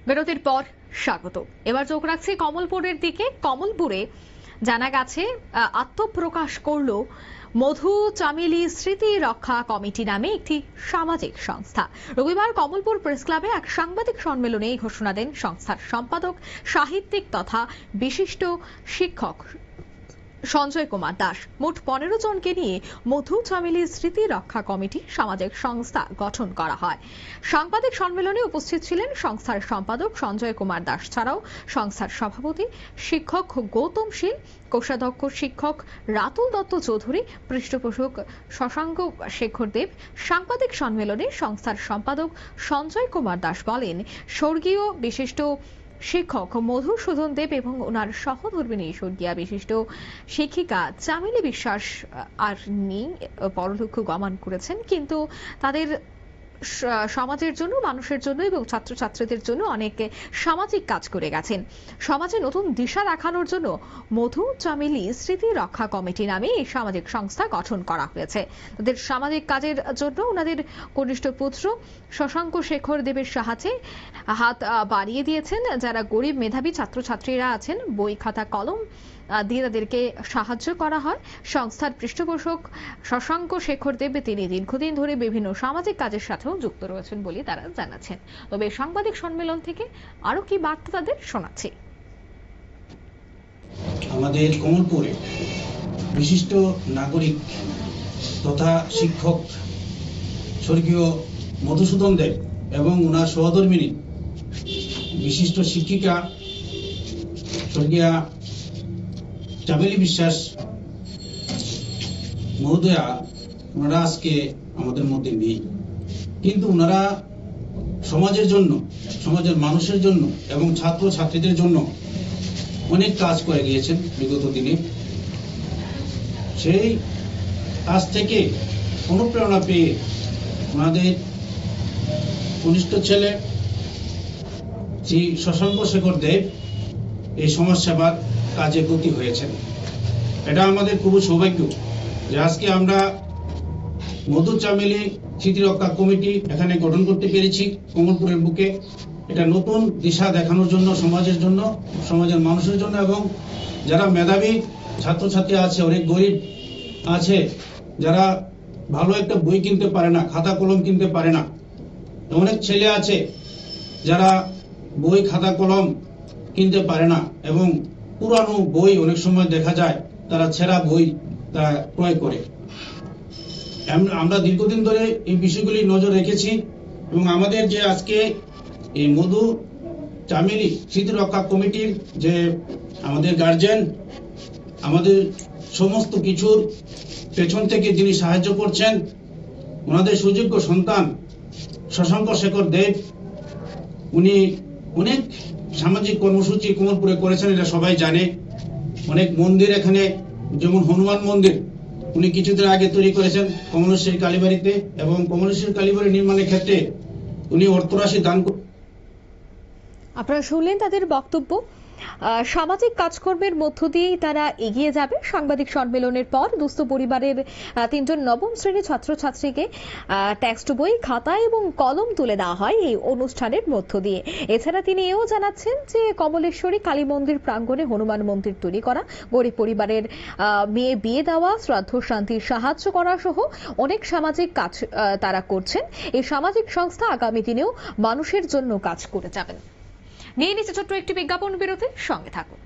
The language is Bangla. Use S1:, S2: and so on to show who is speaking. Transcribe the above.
S1: বিরতির পর স্বাগত। এবার চোখ রাখছি কমলপুরের দিকে। কমলপুরে জানা গেছে আত্মপ্রকাশ করল মধু চামেলি স্মৃতি রক্ষা কমিটি নামে একটি সামাজিক সংস্থা। রবিবার কমলপুর প্রেস ক্লাবে এক সাংবাদিক সম্মেলনে এই ঘোষণা দেন সংস্থার সম্পাদক, সাহিত্যিক তথা বিশিষ্ট শিক্ষক সঞ্জয় কুমার দাস। মোট 15 জনকে নিয়ে মধু চামেলি স্মৃতি রক্ষা কমিটি সামাজিক সংস্থা গঠন করা হয়। সাংবাদিক সম্মেলনে উপস্থিত ছিলেন সংস্থার সম্পাদক সঞ্জয় কুমার দাস ছাড়াও সংস্থার সভাপতি শিক্ষক গৌতম শীল, কোষাধ্যক্ষ শিক্ষক রাতুল দত্ত চৌধুরী, পৃষ্ঠপোষক শশাঙ্ক শেখর দেব। সাংবাদিক সম্মেলনে সংস্থার সম্পাদক সঞ্জয় কুমার দাস বলেন, স্বর্গীয় বিশিষ্ট শিক্ষক মধুসূদন দেব এবং ওনার সহধর্মিণী স্বর্গীয়া বিশিষ্ট শিক্ষিকা চামেলি বিশ্বাস আর নেই, পরলোক গমন করেছেন, কিন্তু তাদের সমাজের জন্য, মানুষের জন্য এবং ছাত্রছাত্রীদের জন্য অনেক সামাজিক কাজ করে গেছেন। সমাজে নতুন দিশা দেখানোর জন্য মধু চামেলি স্মৃতি রক্ষা কমিটি নামে এই সামাজিক সংস্থা গঠন করা হয়েছে। তাদের সামাজিক কাজের জন্য ওনাদের কনিষ্ঠ পুত্র শশাঙ্ক শেখর দেবের সাহায্যে হাত বাড়িয়ে দিয়েছেন। যারা গরিব মেধাবী ছাত্রছাত্রীরা আছেন, বই খাতা কলম দিয়ে তাদেরকে সাহায্য করা হয়। সংস্থার পৃষ্ঠপোষক শশাঙ্ক শেখর দেব তিনি দীর্ঘদিন ধরে বিভিন্ন সামাজিক কাজের সাথেও যুক্ত রয়েছেন বলে তারা জানাচ্ছেন। তবে সাংবাদিক সম্মেলন থেকে আরো কি বার্তা তাদের শোনাচ্ছি।
S2: আমাদের কমলপুরে বিশিষ্ট নাগরিক তথা শিক্ষক স্বর্গীয় মধুসূদন দেব এবং ওনার সহধর্মিণী বিশিষ্ট শিক্ষিকা স্বর্গীয়া চামেলি বিশ্বাস মহোদয়া, ওনারা আজকে আমাদের মধ্যে নেই, কিন্তু ওনারা সমাজের জন্য, সমাজের মানুষের জন্য এবং ছাত্র ছাত্রীদের জন্য অনেক কাজ করে গিয়েছেন বিগত দিনে। সেই কাজ থেকে অনুপ্রেরণা পেয়ে ওনাদের কনিষ্ঠ ছেলে শ্রী শশাঙ্ক শেখর দেব এই সমাজ সেবার কাজে ব্রতী হয়েছেন। এটা আমাদের খুব সৌভাগ্য যে আজকে আমরা মধু চামেলি স্মৃতি রক্ষা কমিটি এখানে গঠন করতে পেরেছি কমলপুরের বুকে। এটা নতুন দিশা দেখানোর জন্য, সমাজের জন্য, সমাজের মানুষের জন্য, এবং যারা মেধাবী ছাত্রছাত্রী আছে, অনেক গরিব আছে, যারা ভালো একটা বই কিনতে পারে না, খাতা কলম কিনতে পারে না, অনেক ছেলে আছে যারা বই খাতা কলম কিনতে পারে না এবং পুরানো বই অনেক সময় দেখা যায় তারা ছেঁড়া বই তারা ক্রয় করে। আমরা দীর্ঘদিন ধরে এই বিষয়গুলি নজর রেখেছি এবং আমাদের যে আজকে এই মধু চামেলি স্মৃতি রক্ষা কমিটির যে আমাদের গার্জেন, আমাদের সমস্ত কিছুর পেছন থেকে যিনি সাহায্য করছেন, ওনাদের সুযোগ্য সন্তান শশাঙ্ক শেখর দেব, উনি অনেক সামাজিক কর্মসূচি কমলপুরে করেছেন, এটা সবাই জানে। অনেক মন্দির এখানে, যেমন হনুমান মন্দির উনি কিছুদিন আগে তৈরি করেছেন কমলেশ্বরী কালীবাড়িতে, এবং কমলেশ্বরী কালীবাড়ি নির্মাণের ক্ষেত্রে উনি অর্থরাশি দান করেন।
S1: আপনারা শুনলেন তাদের বক্তব্য। সামাজিক কাজকর্মের মধ্য দিয়েই তারা এগিয়ে যাবে। সাংবাদিক সম্মেলনের পর দুস্থ পরিবারের 3 জন নবম শ্রেণীর ছাত্রছাত্রীকে টেক্সট বই, খাতা এবং কলম তুলে দেওয়া হয় এই অনুষ্ঠানের মধ্য দিয়ে। এছাড়া তিনি এও জানাচ্ছেন যে কমলেশ্বরী কালী মন্দির প্রাঙ্গণে হনুমান মন্দির তৈরি করা, গরিব পরিবারের মেয়ে বিয়ে দেওয়া, শ্রাদ্ধ শান্তির সাহায্য করা সহ অনেক সামাজিক কাজ তারা করছেন। এই সামাজিক সংস্থা আগামী দিনেও মানুষের জন্য কাজ করে যাবেন। নিয়ে নিচ্ছে ছোট্ট একটি বিজ্ঞাপন বিরতি, সঙ্গে থাকুন।